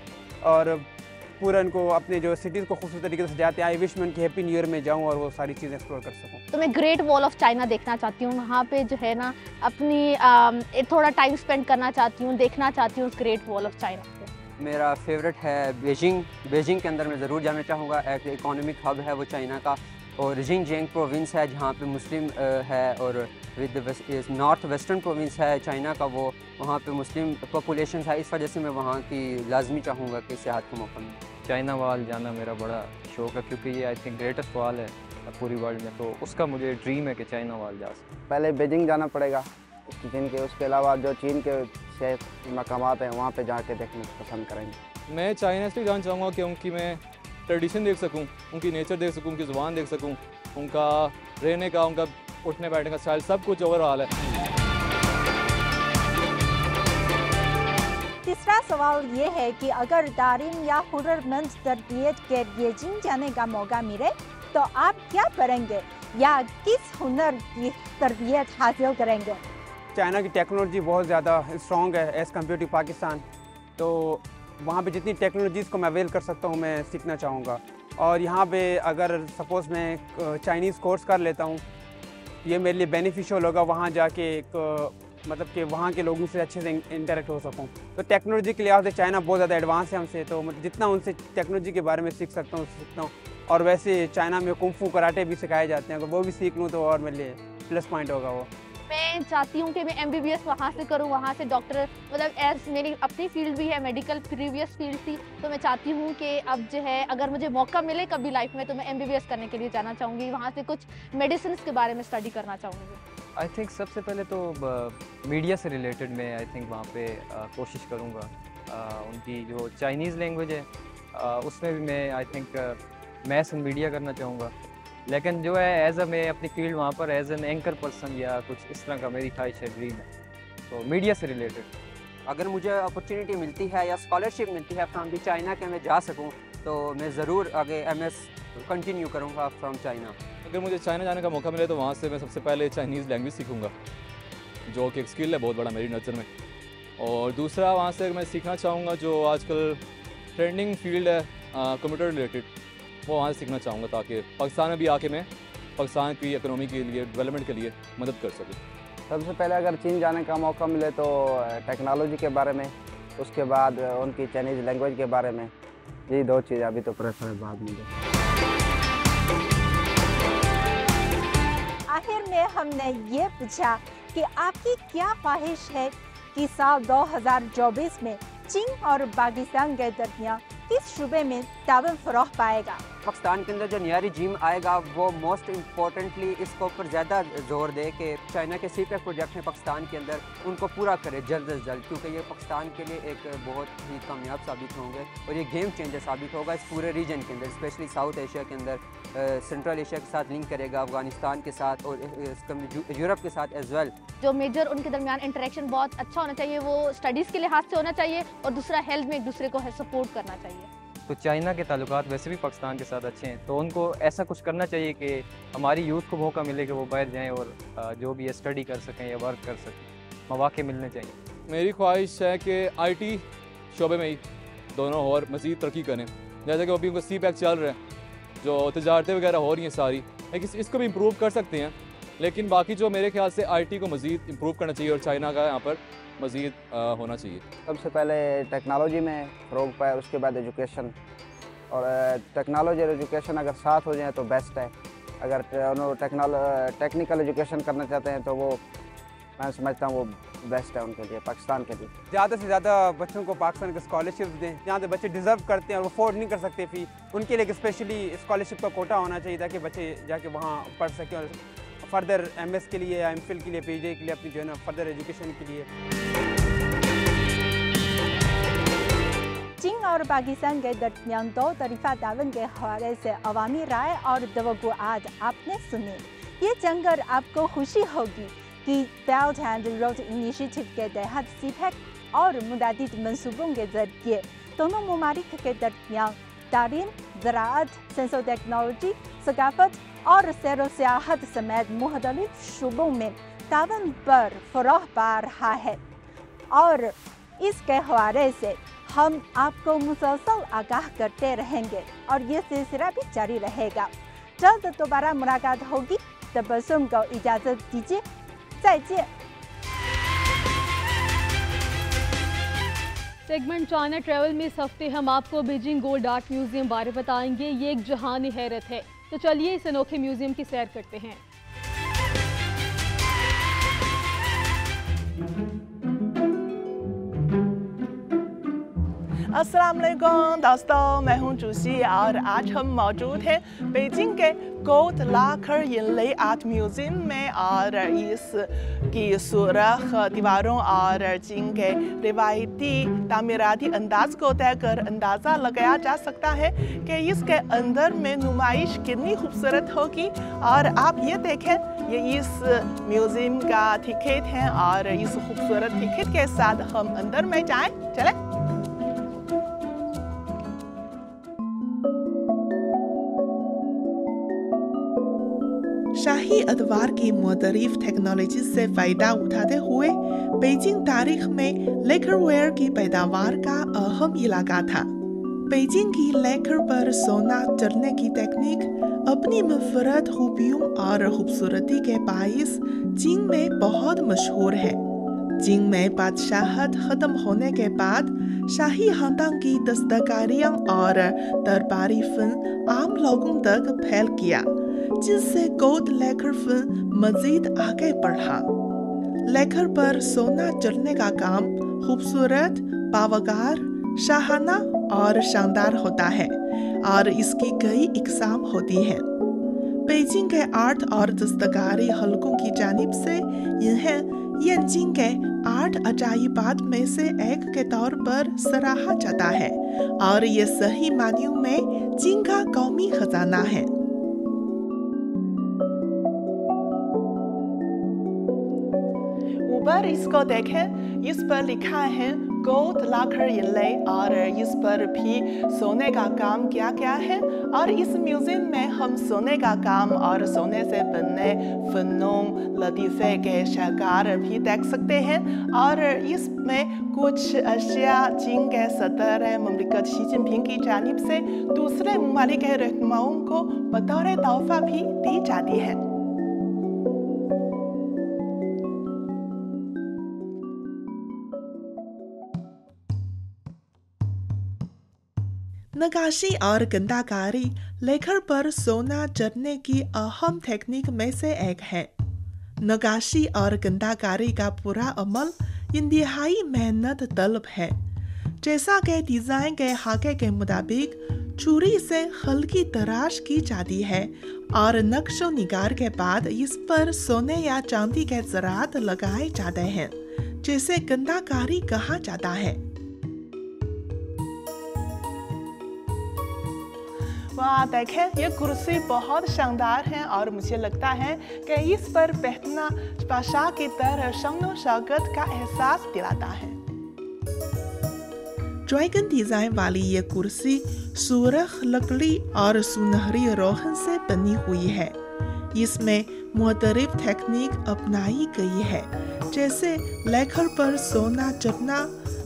S12: पूरा इनको अपने जो सिटीज़ को खूबसूरत तरीके से सजाते हैं। आई विश मैं उनकी हैप्पी न्यू ईयर में जाऊँ और वो सारी चीज़ें एक्सप्लोर कर सकूँ।
S11: तो मैं ग्रेट वॉल ऑफ चाइना देखना चाहती हूँ, वहाँ पे जो है ना अपनी थोड़ा टाइम स्पेंड करना चाहती हूँ, देखना चाहती हूँ उस ग्रेट वॉल ऑफ चाइना को।
S12: मेरा फेवरेट है बेजिंग के अंदर मैं ज़रूर जाना चाहूँगा। एक इकोनॉमिक हब है वो चाइना का, और जिंगजियांग प्रोविंस है जहाँ पे मुस्लिम है, और विद नॉर्थ वेस्टर्न प्रोविंस है चाइना का, वो वहाँ पे मुस्लिम पॉपुलेशन है। इस वजह से मैं वहाँ की लाजमी चाहूँगा कि सियाहत का मौका मिले।
S13: चाइना वाल जाना मेरा बड़ा शौक़ है, क्योंकि ये आई थिंक ग्रेटेस्ट वाल है पूरी वर्ल्ड में, तो उसका मुझे ड्रीम है कि चाइना वाल जा सके।
S10: पहले बीजिंग जाना पड़ेगा चीन के, उसके अलावा जो चीन के मकामात हैं वहाँ पे जाके देखना पसंद करेंगे।
S14: मैं चाइना से जाना चाहूँगा क्योंकि मैं ट्रेडिशन देख सकूँ, उनकी नेचर देख सकूँ, उनकी ज़ुबान देख सकूँ, उनका रहने का, उनका उठने बैठने का स्टाइल, सब कुछ ओवरऑल है।
S9: तीसरा सवाल ये है कि अगर तालीम या हुनरमंद तरबियत के लिए चीन जाने का मौका मिले तो आप क्या करेंगे? या किस हुनर की तरबियत हासिल करेंगे?
S12: चाइना की टेक्नोलॉजी बहुत ज़्यादा स्ट्रॉन्ग है एज़ कम्पेयर टू पाकिस्तान, तो वहाँ पे जितनी टेक्नोलॉजीज़ को मैं अवेल कर सकता हूँ मैं सीखना चाहूँगा। और यहाँ पे अगर सपोज़ मैं चाइनीज़ कोर्स कर लेता हूँ, ये मेरे लिए बेनिफिशियल होगा वहाँ जाके एक मतलब कि वहाँ के लोगों से अच्छे से इंटरेक्ट हो सकूँ। तो टेक्नोलॉजी के लिहाज से चाइना बहुत ज़्यादा एडवांस है हमसे, तो मतलब जितना उनसे टेक्नोलॉजी के बारे में सीख सकता हूँ सीखता हूँ। और वैसे चाइना में कुंग फू कराटे भी सिखाए जाते हैं, अगर वो भी सीख लूँ तो और मेरे लिए प्लस पॉइंट होगा वो।
S15: मैं चाहती हूँ कि मैं MBBS वहाँ से करूँ, वहाँ से डॉक्टर, मतलब एज मेरी अपनी फील्ड भी है, मेडिकल प्रीवियस फील्ड थी, तो मैं चाहती हूँ कि अब जो है अगर मुझे मौका मिले कभी लाइफ में तो मैं MBBS करने के लिए जाना चाहूँगी, वहाँ से कुछ मेडिसिन के बारे में स्टडी करना चाहूँगी।
S13: आई थिंक सबसे पहले तो मीडिया से रिलेटेड मैं आई थिंक वहाँ पे कोशिश करूँगा। उनकी जो चाइनीज़ लैंग्वेज है उसमें भी मैं I think maths and media करना चाहूँगा। लेकिन जो है एज अ मैं अपनी फील्ड वहाँ पर एज एन एंकर पर्सन या कुछ इस तरह का मेरी ख्वाहिश है, ड्रीम है, तो मीडिया से रिलेटेड।
S16: अगर मुझे अपॉर्चुनिटी मिलती है या स्कॉलरशिप मिलती है फ्रॉम दी चाइना के मैं जा सकूँ तो मैं ज़रूर आगे MS कंटिन्यू करूँगा फ्रॉम चाइना।
S14: अगर मुझे चाइना जाने का मौका मिले तो वहाँ से मैं सबसे पहले चाइनीज़ लैंग्वेज सीखूँगा, जो कि एक स्किल है बहुत बड़ा मेरी नज़र में। और दूसरा वहाँ से मैं सीखना चाहूँगा जो आजकल ट्रेंडिंग फील्ड है कंप्यूटर रिलेटेड, वो वहाँ से सीखना चाहूँगा ताकि पाकिस्तान में भी आके मैं पाकिस्तान की इकोनॉमी के लिए डेवलपमेंट के लिए मदद कर सकूँ।
S10: सबसे पहले अगर चीन जाने का मौका मिले तो टेक्नोलॉजी के बारे में, उसके बाद उनकी चाइनीज़ लैंग्वेज के बारे में, ये दो चीज़ अभी तो प्रेफर है बाद में।
S9: आखिर में हमने ये पूछा कि आपकी क्या ख्वाहिश है कि साल 2024 में चीन और पाकिस्तान के दरमियान किस शुबे में ताउन फरोग पाएगा?
S16: पाकिस्तान के अंदर जो नया रिजीम आएगा वो मोस्ट इम्पोर्टेंटली इसके ऊपर ज़्यादा जोर दे कि चाइना के CPEC प्रोजेक्ट हैं पाकिस्तान के अंदर उनको पूरा करे जल्द से जल्द, क्योंकि ये पाकिस्तान के लिए एक बहुत ही कामयाब साबित होंगे और ये गेम चेंजर साबित होगा इस पूरे रीजन के अंदर, स्पेशली साउथ एशिया के अंदर, सेंट्रल एशिया के साथ लिंक करेगा, अफगानिस्तान के साथ और यूरोप के साथ एज वेल।
S15: जो मेजर उनके दरमियान इंटरेक्शन बहुत अच्छा होना चाहिए, वो स्टडीज़ के लिहाज से होना चाहिए और दूसरा हेल्थ में एक दूसरे को सपोर्ट करना चाहिए।
S13: तो चाइना के ताल्लुकात वैसे भी पाकिस्तान के साथ अच्छे हैं, तो उनको ऐसा कुछ करना चाहिए कि हमारी यूथ को मौका मिले कि वो बाहर जाएं और जो भी है स्टडी कर सकें या वर्क कर सकें, मौके मिलने चाहिए।
S14: मेरी ख्वाहिश है कि IT शोबे में ही दोनों और मज़ीद तरक्की करें, जैसे कि अभी उनको CPEC चल रहे हैं, जो तजारतें वगैरह हो रही हैं सारी, लेकिन इसको भी इम्प्रूव कर सकते हैं, लेकिन बाकी जो मेरे ख्याल से IT को मज़ीद इम्प्रूव करना चाहिए और चाइना का यहाँ पर मज़ीद होना चाहिए। सबसे
S10: पहले टेक्नोलॉजी में फ़रोग पाए, उसके बाद एजुकेशन, और टेक्नोलॉजी और एजुकेशन अगर साथ हो जाए तो बेस्ट है। अगर टेक्निकल एजुकेशन करना चाहते हैं तो वो मैं समझता हूँ वो बेस्ट है उनके लिए, पाकिस्तान के लिए।
S12: ज़्यादा से ज़्यादा बच्चों को पाकिस्तान के स्कॉलरशिप दें, जहाँ से बच्चे डिज़र्व करते हैं और अफोर्ड नहीं कर सकते फ़ी, उनके लिए स्पेशली स्कॉलरशिप का कोटा होना चाहिए ताकि बच्चे जाके वहाँ पढ़ सकें और फर्दर MS के लिए या MPhil के लिए PhD के लिए अपनी जो है ना फर्दर एजुकेशन के लिए।
S9: चीन और पाकिस्तान के दरमियान दो तरफा ताउन के हवाले से अवामी राय और तवक्कुआत आपने सुने। ये जानकर आपको खुशी होगी कि बेल्ट एंड रोड इनिशिएटिव के तहत CPEC और मुतादिद मंसूबों के जरिए दोनों ममालिक के दरमियान तालीम, ज़राअत, सेंसर टेक्नोलॉजी, सकाफत और सैर सियाहत समेत मुख्तलिफ शुबों में ताउन पर फरोग पा रहा है और इसके हवाले से हम आपको मुसलसल आगाह करते रहेंगे और ये सिलसिला भी जारी रहेगा। जल्द दोबारा मुलाकात होगी, तबस्सुम को इजाज़त दीजिए, 再见।
S1: सेगमेंट चाइना ट्रैवल में इस हफ्ते हम आपको बीजिंग गोल्ड आर्ट म्यूजियम बारे बताएंगे। ये एक जहानी हैरत है, तो चलिए इस अनोखे म्यूजियम की सैर करते हैं।
S17: अस्सलाम वालेकुम दोस्तों, मैं हूं जूसी और आज हम मौजूद हैं बीजिंग के गोल्ड लाकर यिनले आर्ट म्यूजियम में और इसकी सुरख दीवारों और चीन के रिवायती तामीराती अंदाज को देखकर अंदाज़ा लगाया जा सकता है कि इसके अंदर में नुमाइश कितनी खूबसूरत होगी। और आप ये देखें, ये इस म्यूजियम का टिकट है और इस खूबसूरत टिकट के साथ हम अंदर में जाएं, चलें। शाही अतवार की मुख्तलिफ टेक्नोलॉजी से फायदा उठाते हुए बीजिंग तारीख में लेकरवेयर की पैदावार का अहम इलाका था। बीजिंग की लेकर पर सोना चढ़ने की टेक्निक अपनी मुनफरद खूबियों और खूबसूरती के बाइस चीन में बहुत मशहूर है। चीन में बादशाहत खत्म होने के बाद शाही खानदान की दस्तकारियां और दरबारी फन आम लोगों तक फैल गया, जिससे गोल्ड लेकर फन मजीद आगे बढ़ा। लेकर पर सोना चढ़ने का काम खूबसूरत, बावकार, शाहाना और शानदार होता है और इसकी कई इकसाम होती हैं। बीजिंग के आर्ट और दस्तकारी हलकों की जानिब से इन्हें यनजिंग के आर्ट अजाइबात में से एक के तौर पर सराहा जाता है और ये सही मानियों में चीन का कौमी खजाना है। ऊपर इसको देखें, इस पर लिखा है गोल्ड लाकर इनले और इस पर भी सोने का काम किया गया है। और इस म्यूजियम में हम सोने का काम और सोने से बने फनों लतीफ़े के शाहकार भी देख सकते हैं। और इसमें कुछ अशिया चीन के सदर ममलिकत शी जिनपिंग की जानिब से दूसरे ममालिक के रहनुमाओं को बतौर तोहफा भी दी जाती है। नक्काशी और गंदाकारी लेकर पर सोना चढ़ने की अहम टेक्निक में से एक है। नक्काशी और गंदाकारी का पूरा अमल इंतहाई मेहनत तलब है। जैसा कि डिज़ाइन के हाके के मुताबिक छुरी से हल्की तराश की जाती है और नक्शो निगार के बाद इस पर सोने या चांदी के ज़रात लगाए जाते हैं, जिसे गंदाकारी कहा जाता है। वाह, देखें, ये कुर्सी बहुत शानदार है और मुझे लगता है कि इस पर बैठना बादशाह की तरह शानो शौकत का एहसास दिलाता है। ड्रैगन डिजाइन वाली ये कुर्सी सुर्ख लकड़ी और सुनहरी रोगन से बनी हुई है। इसमें मुख्तलिफ टेक्निक अपनाई गई है, जैसे लेकर पर सोना चढ़ना,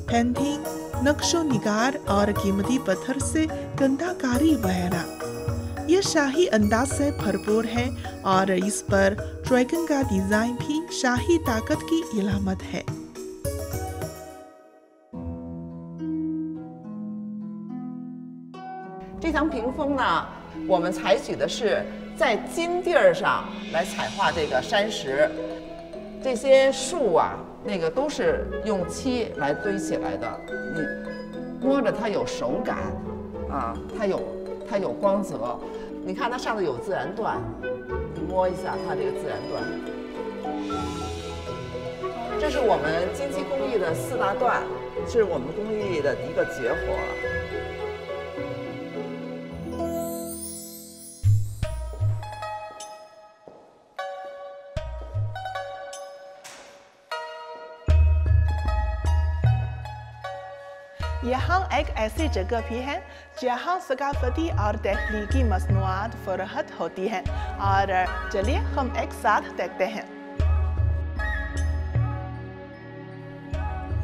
S17: पेंटिंग, नक्शो निगार और कीमती पत्थर से गंदाकारी वगैरह। यह शाही अंदाज से भरपूर है और इस पर ड्रैगन का डिजाइन भी शाही ताकत की इलामत है।
S18: 这张屏风呢，我们采取的是在金地儿上来彩画这个山石，这些树啊，那个都是用漆来堆起来的。你摸着它有手感，啊，它有光泽。你看它上头有自然段，你摸一下它这个自然段。这是我们金漆工艺的4大段，是我们工艺的一个绝活。
S17: यहाँ एक ऐसी जगह भी है जहाँ सकाफती और तख्लीकी मसनूआत फरोख्त होती हैं, और चलिए हम एक साथ देखते हैं।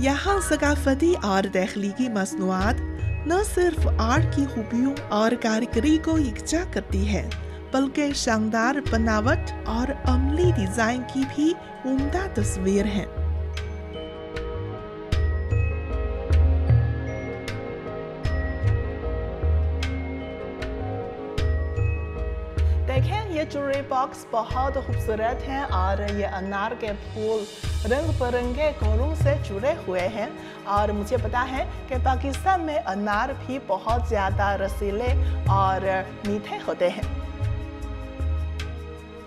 S17: यहाँ सकाफती और तख्लीकी मसनूआत न सिर्फ आर्ट की खूबियों और कारीगरी को यकजा करती है, बल्कि शानदार बनावट और अमली डिज़ाइन की भी उम्दा तस्वीर है। देखें, ये ज्वेलरी बॉक्स बहुत खूबसूरत हैं और ये अनार के फूल रंग बिरंगे गोलों से जुड़े हुए हैं। और मुझे पता है कि पाकिस्तान में अनार भी बहुत ज़्यादा रसीले और मीठे होते हैं।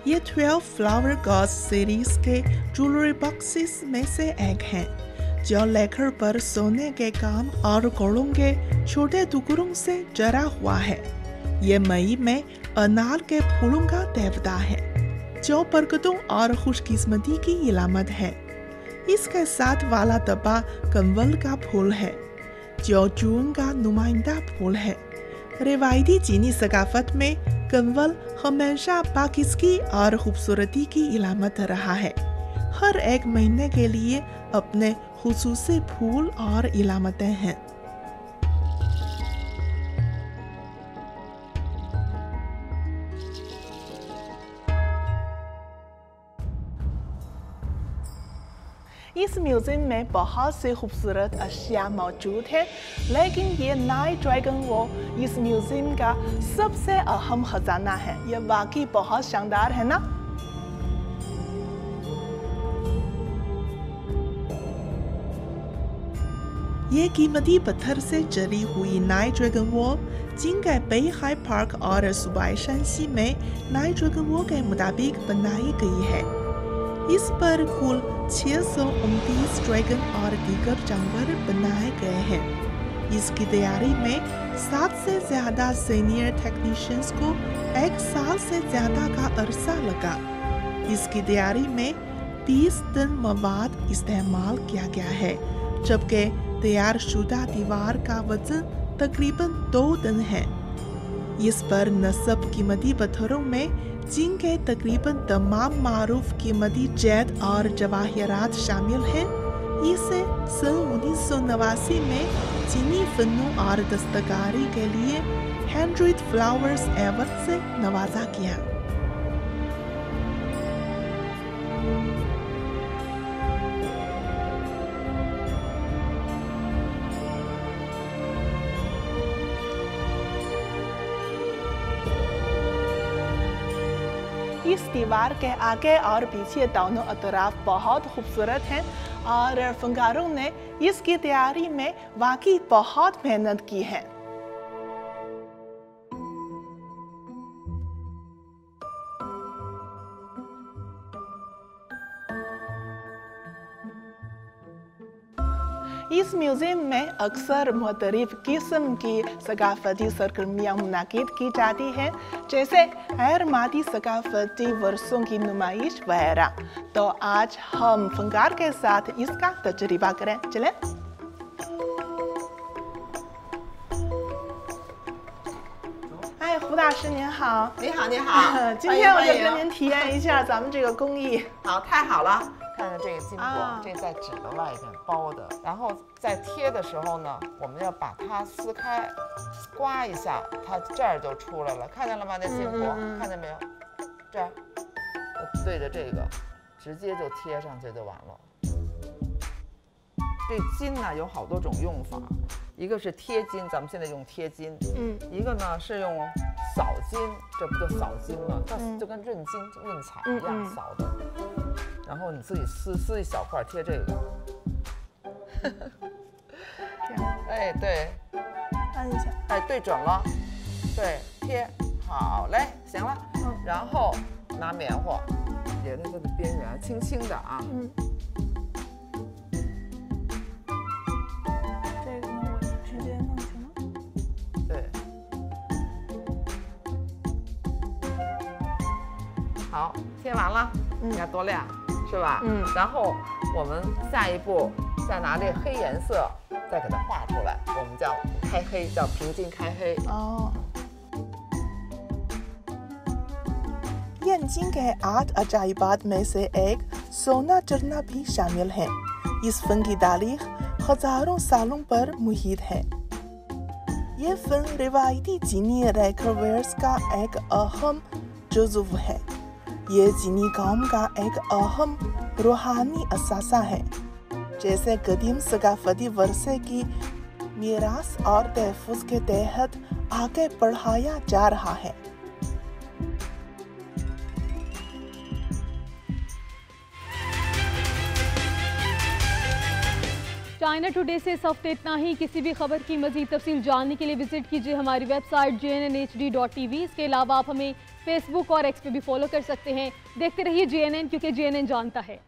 S17: ये 12 फ्लावर गॉज सीरीज के ज्वेलरी बॉक्सेस में से एक हैं, जो लेकर पर सोने के काम और गोलों के छोटे टुकड़ों से जड़ा हुआ है। ये मई में अनार के फूलों का देवता है, जो बरकतों और खुशकिस्मती की इलामत है। इसके साथ वाला दब्बा कंवल का फूल है, जो जून का नुमाइंदा फूल है। रिवायती चीनी सकाफत में कंवल हमेशा पाकिस्तानी और खूबसूरती की इलामत रहा है। हर एक महीने के लिए अपने खुसूसी फूल और इलामतें हैं। इस म्यूजियम में बहुत से खूबसूरत अशिया मौजूद है, लेकिन ये नाइट ड्रैगन वॉल इस म्यूजियम का सबसे अहम खजाना है। ये वाकई बहुत शानदार है ना। ये कीमती पत्थर से जड़ी हुई नाइट ड्रैगन वॉल जिंगै बेहाई पार्क और सूबाई शांसी में नाइट ड्रैगन वॉल के मुताबिक बनाई गई है। इस पर कुल 629 ड्रैगन और दीगर जानवर बनाए गए हैं। इसकी तैयारी में 7 से ज्यादा सीनियर टेक्नीशियंस को 1 साल से ज्यादा का अरसा लगा। इसकी तैयारी में 30 टन मवाद इस्तेमाल किया गया है, जबकि तैयार शुदा दीवार का वजन तकरीबन 2 टन है। इस पर नस्ब कीमती पत्थरों में जिनके तकरीबन तमाम मारूफ कीमती जैद और जवाहिरात शामिल हैं। इसे सन 1989 में चीनी फनों और दस्तकारी के लिए हेनरिएट फ्लावर्स अवार्ड से नवाजा गया। इस दीवार के आगे और पीछे दोनों अतराफ बहुत खूबसूरत हैं और फनकारों ने इसकी तैयारी में वाकई बहुत मेहनत की है। इस म्यूजियम में अक्सर मुख्तलिफ किस्म की सकाफती सरगर्मियाँ मुनाकिद की जाती हैं, जैसे गैर मादी सकाफती वर्षों की नुमाइश वगैरह। तो आज हम फनकार के साथ इसका तजुर्बा करें। चलें।胡大师您好。
S18: 你好，你好。
S17: 今天我就跟您体验一下咱们这个工艺。
S18: 好，太好了。看看这个金箔，这在纸的外边包的，然后在贴的时候呢，我们要把它撕开，刮一下，它这儿就出来了，看见了吗？那金箔，看见没有？这儿，对着这个，直接就贴上去就完了。这金呢有好多种用法，一个是贴金，咱们现在用贴金，一个呢是用扫金，这不就扫金吗？它就跟润金、润彩一样扫的。然后你自己撕一小块贴这个，哎对，
S17: 按一下，
S18: 哎对准了，对贴好嘞，行了，然后拿棉花沿着它的边缘轻轻的啊，
S17: 这个呢我直接弄行了，
S18: 对，好贴完了，你看多亮。是吧？然后我们下一步再拿这黑颜色再给它画出来，我们叫开黑，叫平金开黑。
S17: 哦。यंजिंग के 8 अजाइबात में से एक सोना चढ़ना भी शामिल है। इस फन की तारीख हजारों सालों पर मुहित है। ये फन रिवायती चीनी रेकरवेयर्स का एक अहम जुज़्व है। ये चीनी कौम का एक अहम रूहानी असासा है, जैसे कदीम सकाफती वर्षे की मीरास और तहफ़्फ़ुज़ के तहत आगे बढ़ाया जा रहा है।
S1: चाइना टुडे से इस हफ्ते इतना ही। किसी भी खबर की मज़ीद तफसील जानने के लिए विजिट कीजिए हमारी वेबसाइट jnnhd.tv। इसके अलावा आप हमें फेसबुक और एक्स पे भी फॉलो कर सकते हैं। देखते रहिए JNN, क्योंकि JNN जानता है।